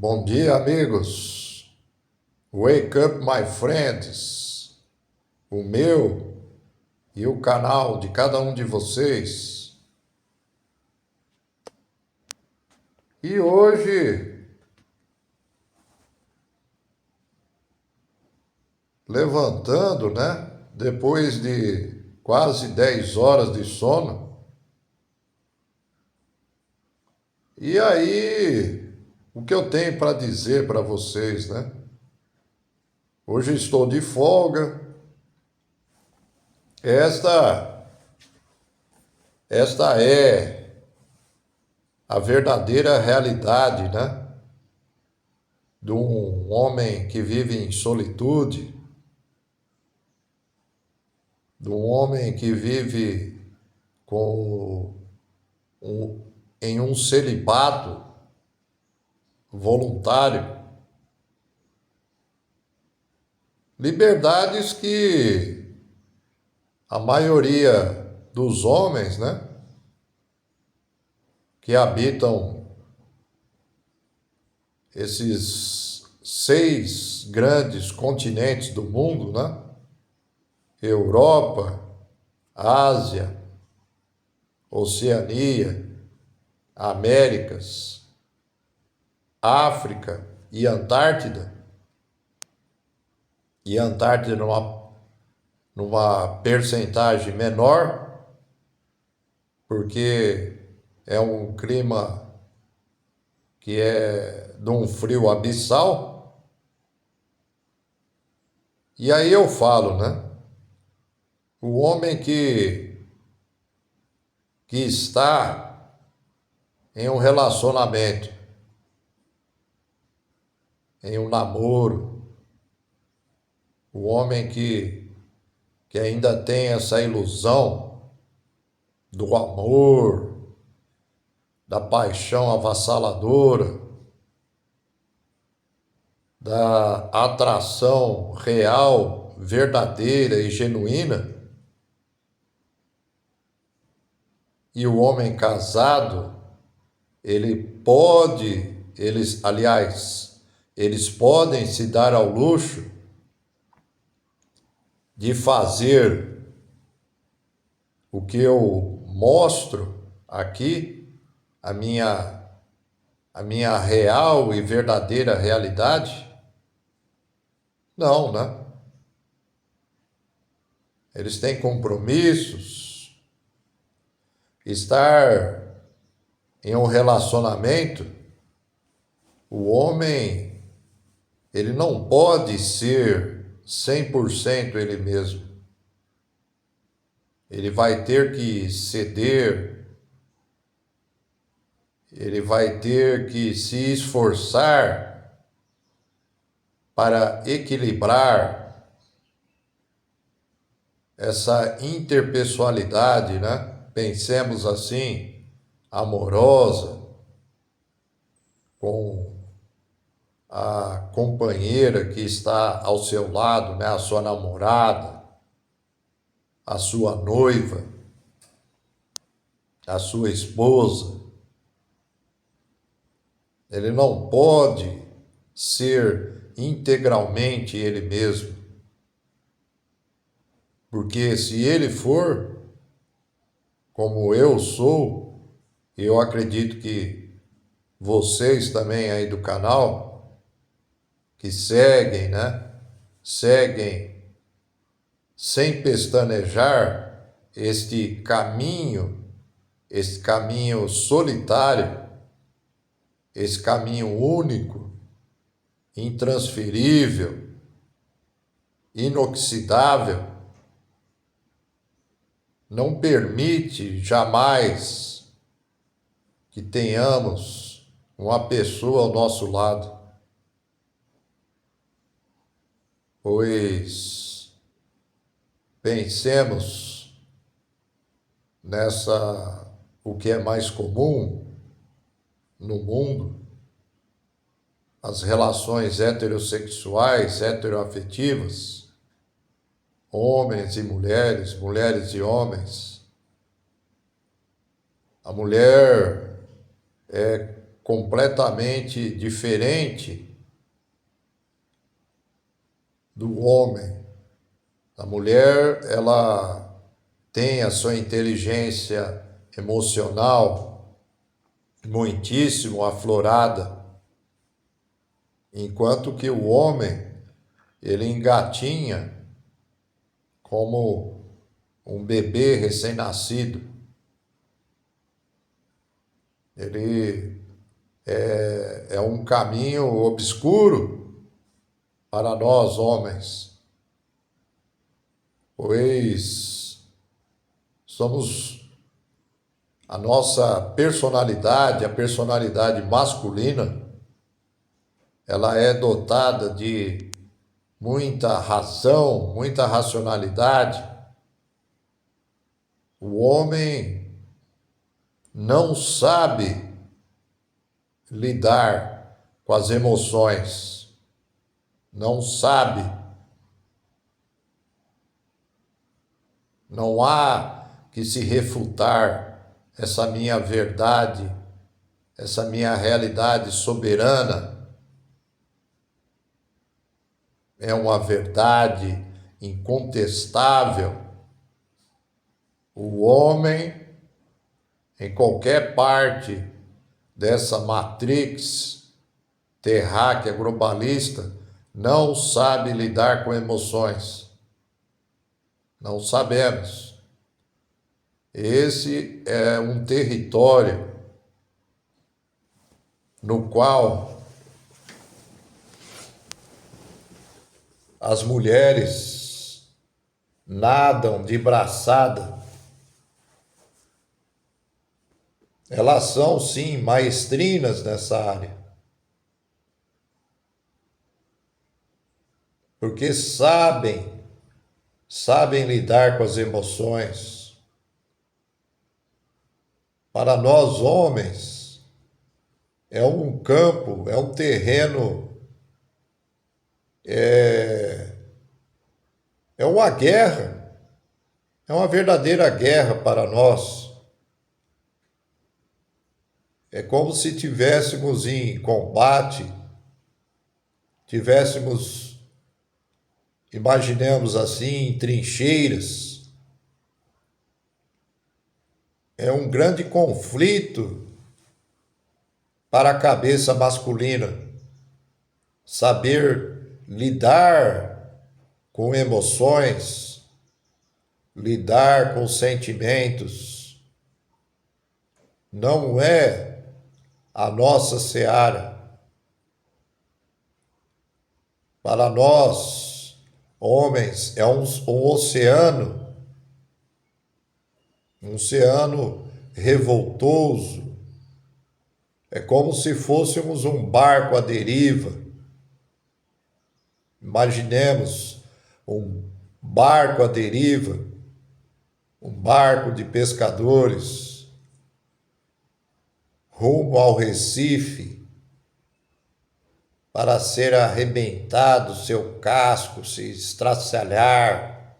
Bom dia, amigos. Wake up, my friends. O meu e o canal de cada um de vocês. E hoje, levantando, né? Depois de quase 10 horas de sono. E aí, o que eu tenho para dizer para vocês, né? Hoje estou de folga. Esta é a verdadeira realidade, né? De um homem que vive em solitude, de um homem que vive com em um celibato voluntário. Liberdades que a maioria dos homens, né, que habitam esses 6 grandes continentes do mundo, né? Europa, Ásia, Oceania, Américas, África e Antártida. E Antártida numa percentagem menor, porque é um clima que é de um frio abissal. E aí eu falo, né? O homem que está em um relacionamento, em um namoro, o homem que ainda tem essa ilusão do amor, da paixão avassaladora, da atração real, verdadeira e genuína. E o homem casado, eles podem se dar ao luxo de fazer o que eu mostro aqui, a minha real e verdadeira realidade? Não, né? Eles têm compromissos. Estar em um relacionamento, o homem, ele não pode ser 100% ele mesmo. Ele vai ter que ceder, ele vai ter que se esforçar para equilibrar essa interpessoalidade, né? Pensemos assim, amorosa, com a companheira que está ao seu lado, né? A sua namorada, a sua noiva, a sua esposa. Ele não pode ser integralmente ele mesmo. Porque se ele for como eu sou, eu acredito que vocês também aí do canal, que seguem, né? Seguem sem pestanejar este caminho solitário, esse caminho único, intransferível, inoxidável, não permite jamais que tenhamos uma pessoa ao nosso lado, pois pensemos o que é mais comum no mundo, as relações heterossexuais, heteroafetivas, homens e mulheres, mulheres e homens. A mulher é completamente diferente do homem. A mulher, ela tem a sua inteligência emocional muitíssimo aflorada, enquanto que o homem, ele engatinha como um bebê recém-nascido. Ele é um caminho obscuro para nós, homens, pois somos a nossa personalidade, a personalidade masculina, ela é dotada de muita razão, muita racionalidade. O homem não sabe lidar com as emoções, não sabe. Não há que se refutar essa minha verdade, essa minha realidade soberana. É uma verdade incontestável. O homem, em qualquer parte dessa matrix terráquea globalista, não sabe lidar com emoções. Não sabemos. Esse é um território no qual as mulheres nadam de braçada. Elas são, sim, maestrinas nessa área. Porque sabem lidar com as emoções. Para nós, homens, é um campo, é um terreno, é uma guerra, é uma verdadeira guerra para nós. É como se tivéssemos em combate, imaginemos assim, em trincheiras. É um grande conflito para a cabeça masculina. Saber lidar com emoções, lidar com sentimentos, não é a nossa seara. Para nós, homens, é um oceano revoltoso. É como se fôssemos um barco à deriva. Imaginemos um barco à deriva, um barco de pescadores, rumo ao Recife, para ser arrebentado seu casco, se estraçalhar,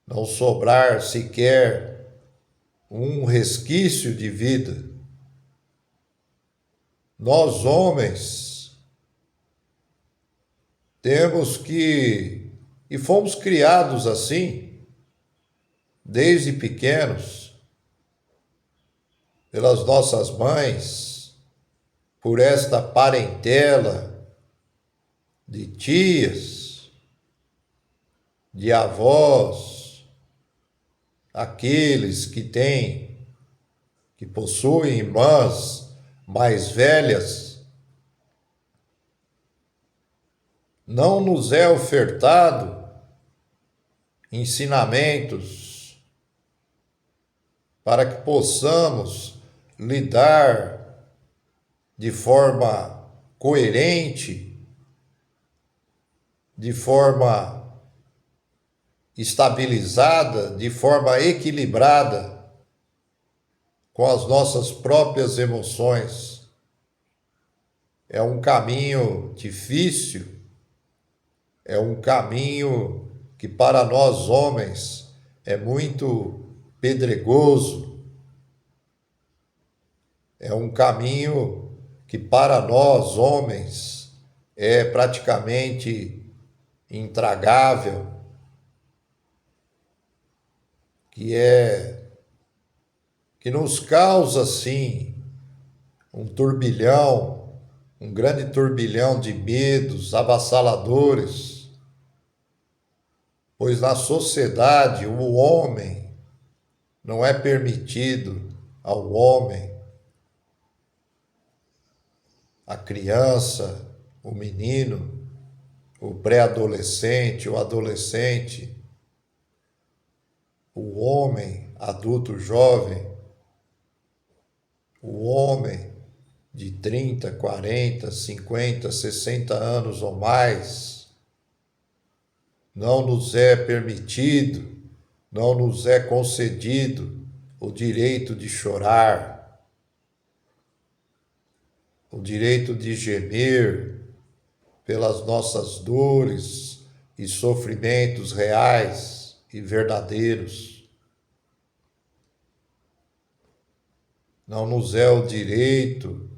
não sobrar sequer um resquício de vida. Nós, homens, temos que, e fomos criados assim, desde pequenos, pelas nossas mães, por esta parentela de tias, de avós, aqueles que possuem irmãs mais velhas. Não nos é ofertado ensinamentos para que possamos lidar de forma coerente, de forma estabilizada, de forma equilibrada com as nossas próprias emoções. É um caminho difícil, é um caminho que para nós homens é muito pedregoso. É um caminho que para nós, homens, é praticamente intragável, que nos causa, sim, um turbilhão, um grande turbilhão de medos avassaladores, pois na sociedade o homem não é permitido ao homem, a criança, o menino, o pré-adolescente, o adolescente, o homem adulto jovem, o homem de 30, 40, 50, 60 anos ou mais, não nos é permitido, não nos é concedido o direito de chorar, o direito de gemer pelas nossas dores e sofrimentos reais e verdadeiros. Não nos é o direito,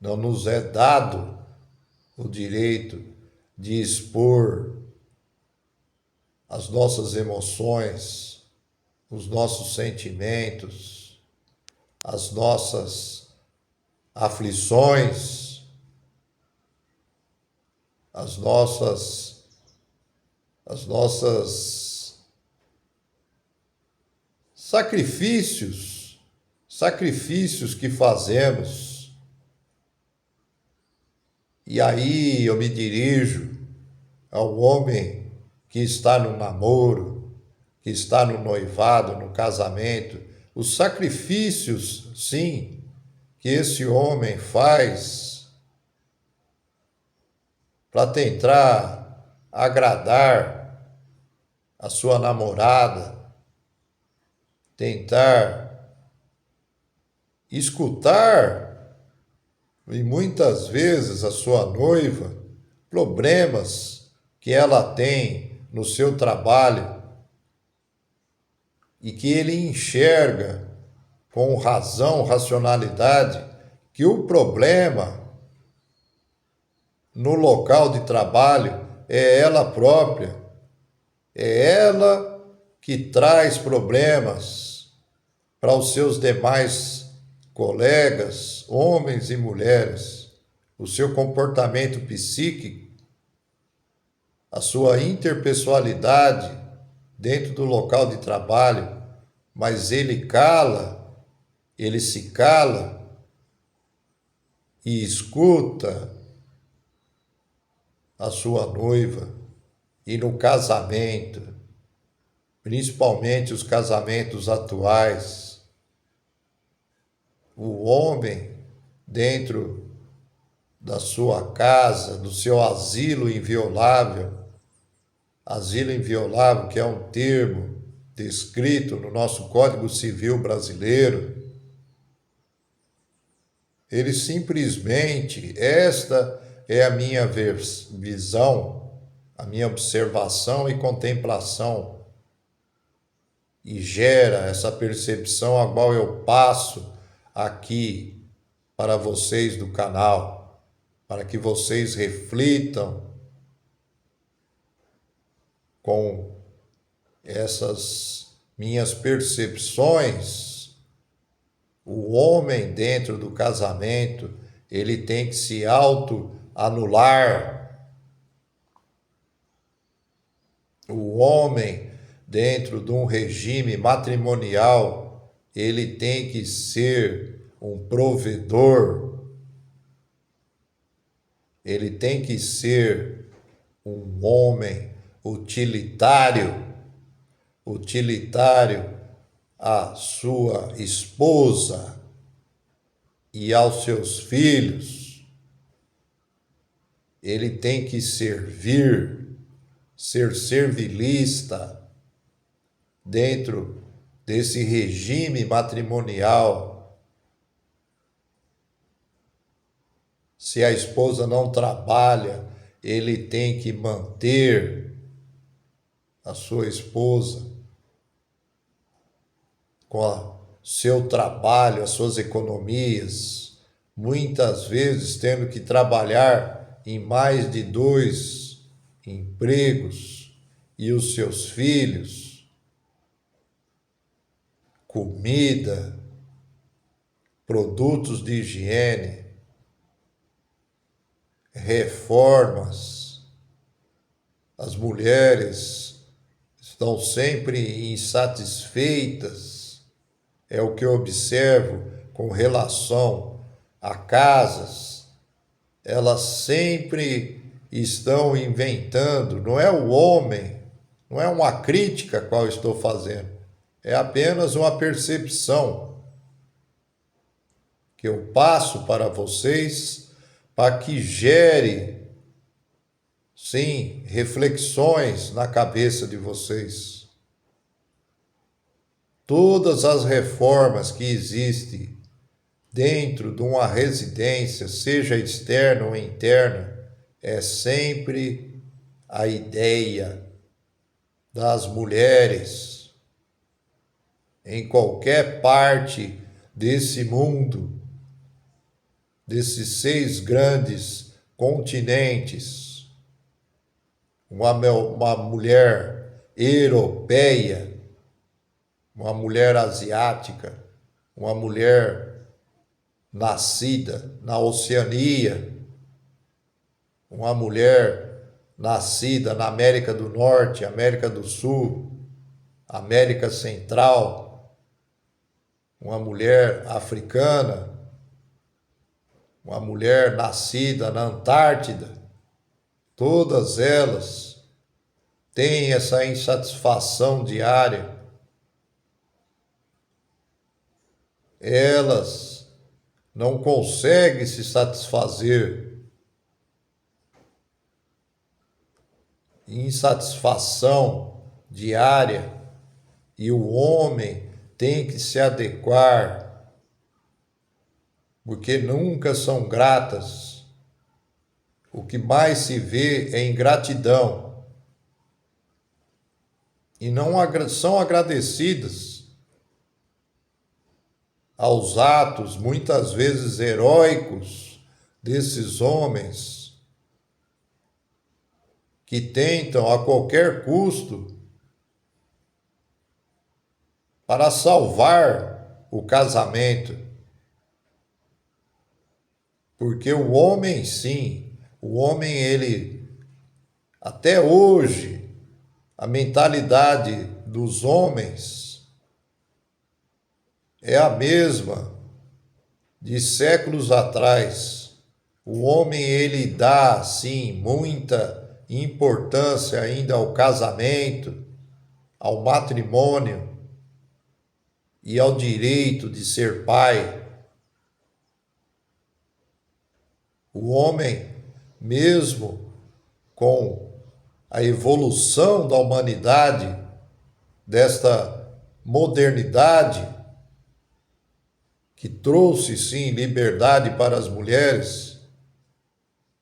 não nos é dado o direito de expor as nossas emoções, os nossos sentimentos, as nossas aflições, as nossas sacrifícios que fazemos. E aí eu me dirijo ao homem que está no namoro, que está no noivado, no casamento, os sacrifícios, sim, que esse homem faz para tentar agradar a sua namorada, tentar escutar, e muitas vezes a sua noiva, problemas que ela tem no seu trabalho e que ele enxerga com razão, racionalidade, que o problema no local de trabalho é ela própria, é ela que traz problemas para os seus demais colegas, homens e mulheres, o seu comportamento psíquico, a sua interpessoalidade dentro do local de trabalho, mas ele se cala e escuta a sua noiva. E no casamento, principalmente os casamentos atuais, o homem dentro da sua casa, do seu asilo inviolável que é um termo descrito no nosso Código Civil brasileiro, ele simplesmente, esta é a minha visão, a minha observação e contemplação, e gera essa percepção a qual eu passo aqui para vocês do canal, para que vocês reflitam com essas minhas percepções. O homem dentro do casamento, ele tem que se auto-anular. O homem dentro de um regime matrimonial, ele tem que ser um provedor. Ele tem que ser um homem utilitário à sua esposa e aos seus filhos. Ele tem que servir, ser servilista dentro desse regime matrimonial. Se a esposa não trabalha, ele tem que manter a sua esposa com seu trabalho, as suas economias, muitas vezes tendo que trabalhar em mais de 2 empregos, e os seus filhos, comida, produtos de higiene, reformas. As mulheres estão sempre insatisfeitas, é o que eu observo com relação a casas. Elas sempre estão inventando, não é o homem, não é uma crítica qual estou fazendo, é apenas uma percepção que eu passo para vocês para que gere, sim, reflexões na cabeça de vocês. Todas as reformas que existem dentro de uma residência, seja externa ou interna, é sempre a ideia das mulheres em qualquer parte desse mundo, desses 6 grandes continentes. Uma mulher europeia, uma mulher asiática, uma mulher nascida na Oceania, uma mulher nascida na América do Norte, América do Sul, América Central, uma mulher africana, uma mulher nascida na Antártida. Todas elas têm essa insatisfação diária. Elas não conseguem se satisfazer. Insatisfação diária, e o homem tem que se adequar, porque nunca são gratas. O que mais se vê é ingratidão, e não são agradecidas aos atos, muitas vezes heróicos, desses homens que tentam a qualquer custo para salvar o casamento. Porque o homem, sim, o homem, ele, até hoje, a mentalidade dos homens é a mesma de séculos atrás. O homem, ele dá, sim, muita importância ainda ao casamento, ao matrimônio e ao direito de ser pai. O homem, mesmo com a evolução da humanidade, desta modernidade, que trouxe, sim, liberdade para as mulheres,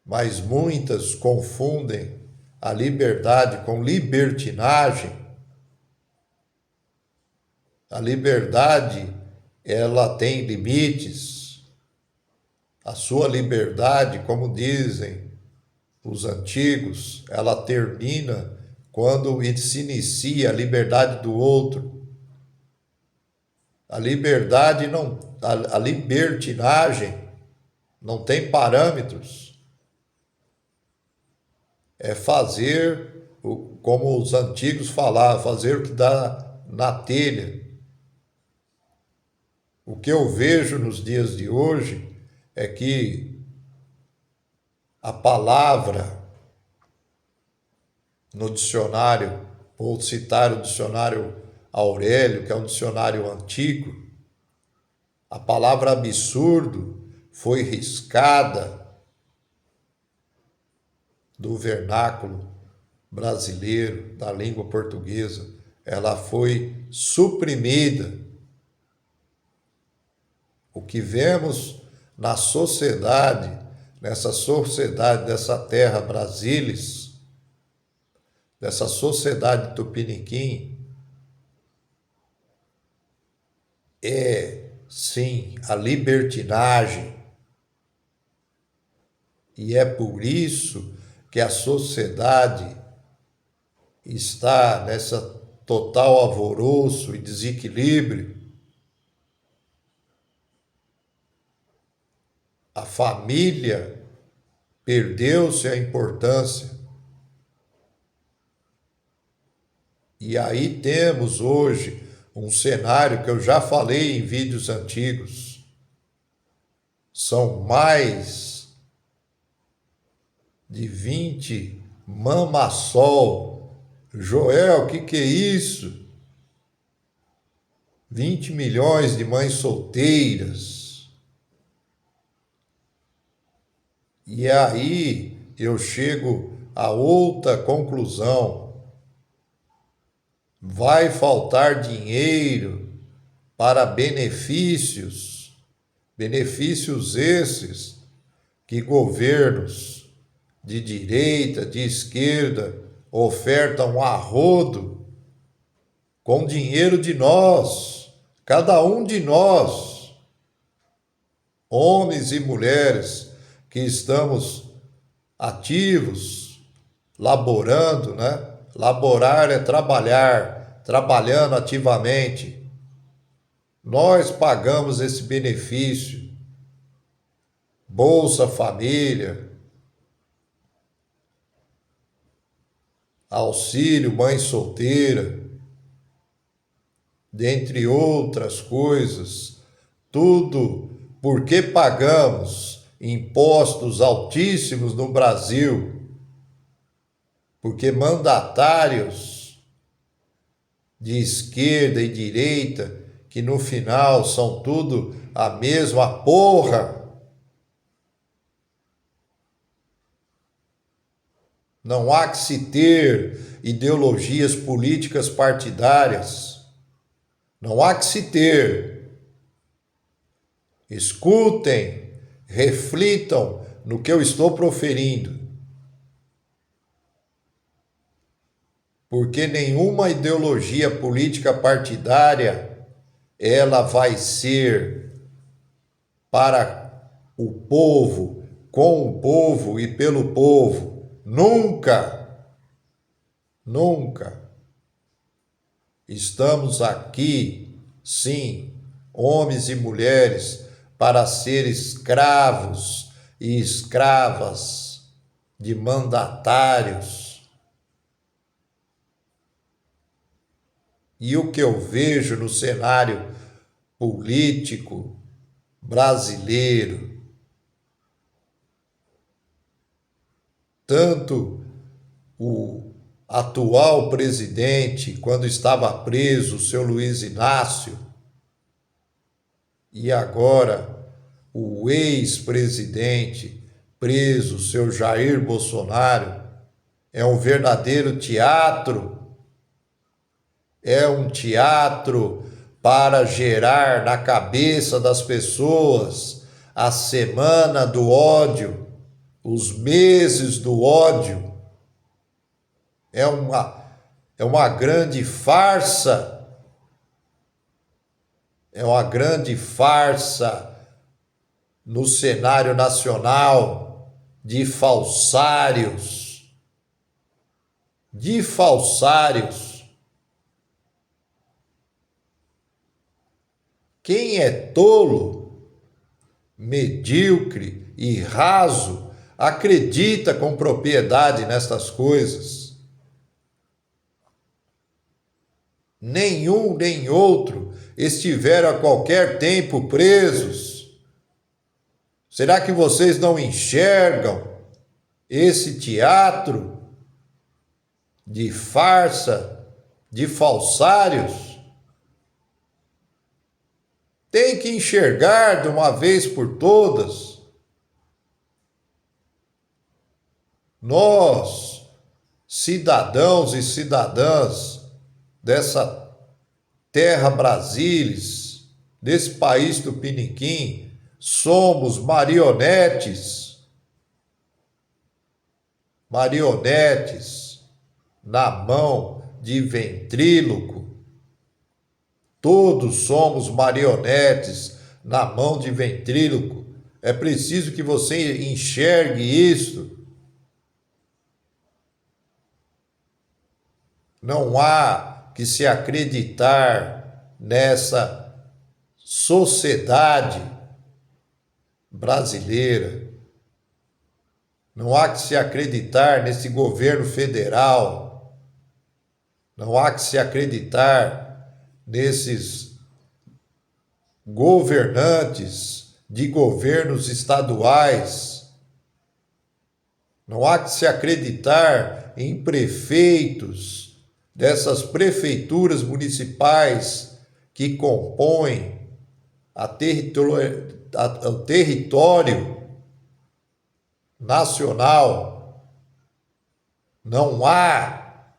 mas muitas confundem a liberdade com libertinagem. A liberdade, ela tem limites. A sua liberdade, como dizem os antigos, ela termina quando se inicia a liberdade do outro. A liberdade não, a libertinagem não tem parâmetros. É fazer, como os antigos falavam, fazer o que dá na telha. O que eu vejo nos dias de hoje é que a palavra no dicionário, vou citar o dicionário Aurélio, que é um dicionário antigo, a palavra absurdo foi riscada do vernáculo brasileiro, da língua portuguesa. Ela foi suprimida. O que vemos na sociedade, nessa sociedade dessa terra Brasílis, dessa sociedade tupiniquim, é, sim, a libertinagem. E é por isso que a sociedade está nessa total alvoroço e desequilíbrio. A família perdeu-se a importância. E aí temos hoje um cenário que eu já falei em vídeos antigos. São mais de 20 mamassol. Joel, o que é isso? 20 milhões de mães solteiras. E aí eu chego a outra conclusão. Vai faltar dinheiro para benefícios esses que governos de direita, de esquerda ofertam a rodo com dinheiro de nós, cada um de nós, homens e mulheres que estamos ativos, laborando, né? Laborar é trabalhar, trabalhando ativamente. Nós pagamos esse benefício, Bolsa Família, auxílio mãe solteira, dentre outras coisas, tudo porque pagamos impostos altíssimos no Brasil, porque mandatários de esquerda e direita, que no final são tudo a mesma porra, não há que se ter ideologias políticas partidárias, não há que se ter. Escutem, reflitam no que eu estou proferindo. Porque nenhuma ideologia política partidária ela vai ser para o povo, com o povo e pelo povo. Nunca, nunca. Estamos aqui, sim, homens e mulheres, para ser escravos e escravas de mandatários. E o que eu vejo no cenário político brasileiro, tanto o atual presidente, quando estava preso, o seu Luiz Inácio, e agora o ex-presidente preso, o seu Jair Bolsonaro, é um verdadeiro teatro. É um teatro para gerar na cabeça das pessoas a semana do ódio, os meses do ódio. É uma grande farsa. É uma grande farsa no cenário nacional de falsários. De falsários. Quem é tolo, medíocre e raso acredita com propriedade nestas coisas. Nenhum nem outro estiveram a qualquer tempo presos. Será que vocês não enxergam esse teatro de farsa, de falsários? Tem que enxergar de uma vez por todas. Nós, cidadãos e cidadãs dessa terra Brasilis, desse país tupiniquim, somos marionetes na mão de ventríloco, Todos somos marionetes na mão de ventríloco. É preciso que você enxergue isso. Não há que se acreditar nessa sociedade brasileira. Não há que se acreditar nesse governo federal. Não há que se acreditar nesses governantes de governos estaduais. Não há que se acreditar em prefeitos dessas prefeituras municipais que compõem o território nacional. Não há.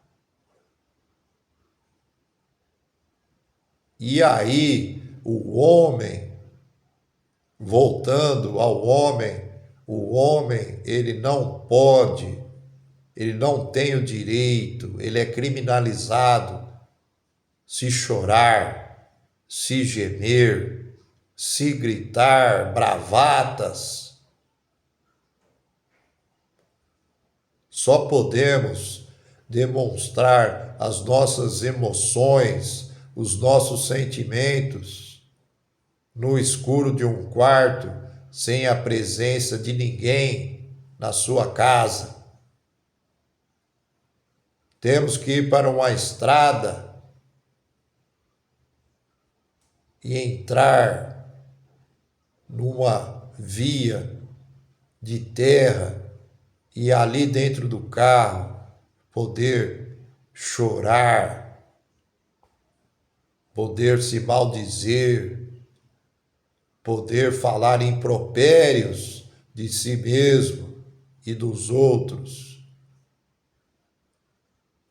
E aí, o homem, voltando ao homem, o homem, ele não pode, ele não tem o direito, ele é criminalizado se chorar, se gemer, se gritar bravatas. Só podemos demonstrar as nossas emoções, os nossos sentimentos no escuro de um quarto, sem a presença de ninguém na sua casa. Temos que ir para uma estrada e entrar numa via de terra e ali dentro do carro poder chorar, poder se maldizer, poder falar impropérios de si mesmo e dos outros.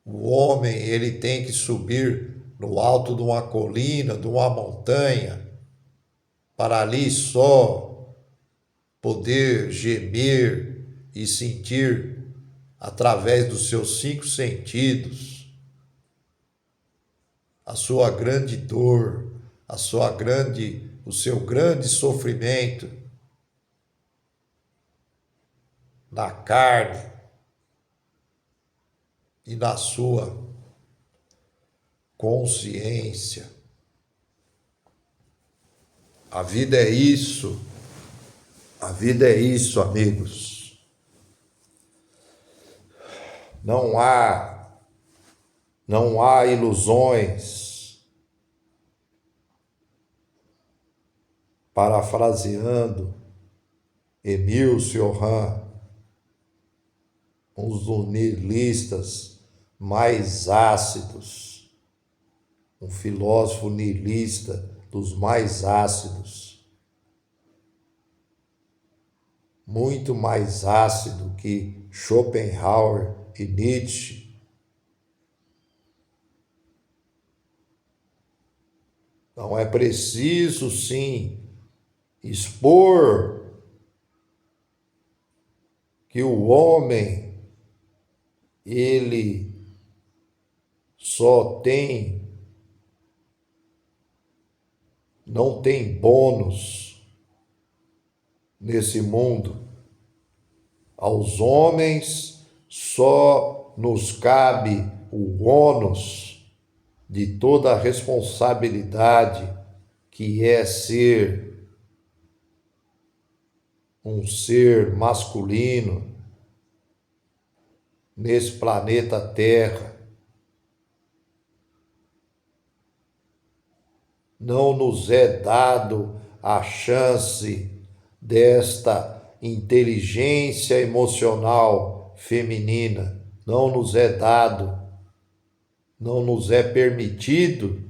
O homem, ele tem que subir no alto de uma colina, de uma montanha, para ali só poder gemer e sentir através dos seus 5 sentidos a sua grande dor, o seu grande sofrimento na carne e na sua consciência. A vida é isso. A vida é isso, amigos. Não há ilusões. Parafraseando Émile Cioran, um dos nihilistas mais ácidos, um filósofo nihilista dos mais ácidos, muito mais ácido que Schopenhauer e Nietzsche. Então é preciso, sim, expor que o homem, ele não tem bônus nesse mundo. Aos homens só nos cabe o ônus de toda a responsabilidade que é ser um ser masculino nesse planeta Terra. Não nos é dado a chance desta inteligência emocional feminina. Não nos é dado, não nos é permitido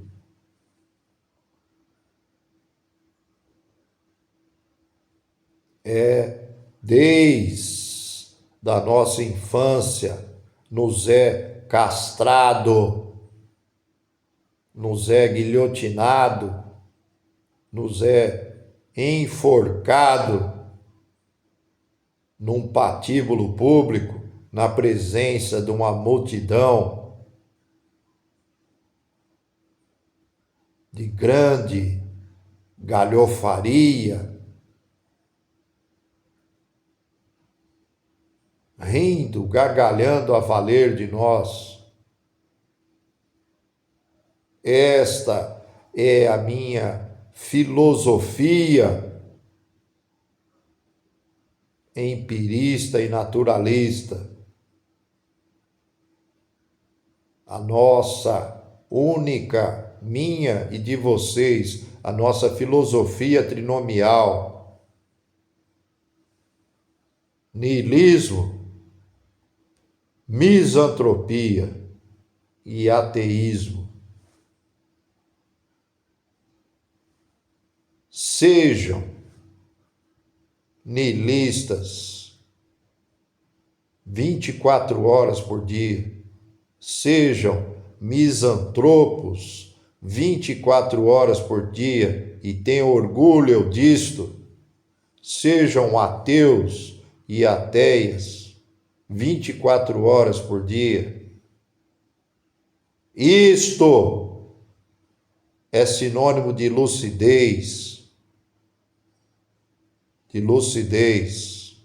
desde a nossa infância, nos é castrado, nos é guilhotinado, nos é enforcado num patíbulo público, na presença de uma multidão. de grande galhofaria, rindo, gargalhando a valer de nós. Esta é a minha filosofia empirista e naturalista. A nossa única, minha e de vocês, a nossa filosofia trinomial. Niilismo, misantropia e ateísmo. Sejam niilistas 24 horas por dia. Sejam misantropos 24 horas por dia e tenham orgulho disto. Sejam ateus e ateias 24 horas por dia. Isto é sinônimo de lucidez. De lucidez.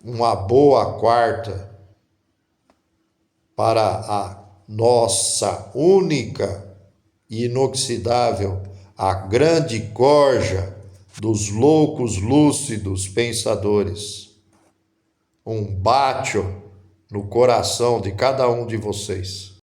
Uma boa quarta para a nossa única e inoxidável, a grande corja dos loucos lúcidos pensadores. Um bátio no coração de cada um de vocês.